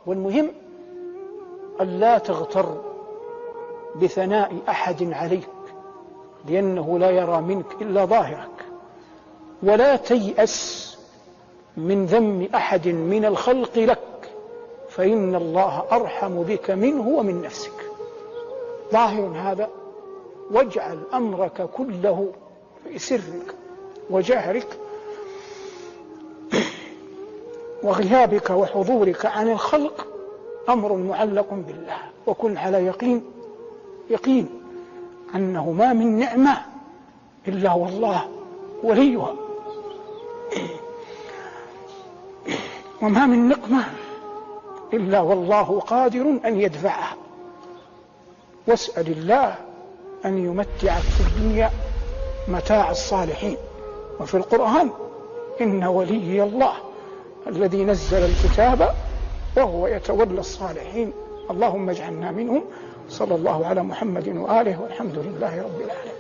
والمهم أن لا تغتر بثناء أحد عليك، لأنه لا يرى منك إلا ظاهرك، ولا تيأس من ذم أحد من الخلق لك، فإن الله أرحم بك منه ومن نفسك. ظاهر هذا، واجعل أمرك كله في سرك وجهرك وغيابك وحضورك عن الخلق أمر معلق بالله، وكن على يقين أنه ما من نعمة إلا والله وليها، وما من نقمة إلا والله قادر أن يدفعها. واسأل الله أن يمتعك في الدنيا متاع الصالحين. وفي القرآن: إن ولي الله الذي نزل الكتاب وهو يتولى الصالحين. اللهم اجعلنا منهم. صلى الله على محمد وآله، والحمد لله رب العالمين.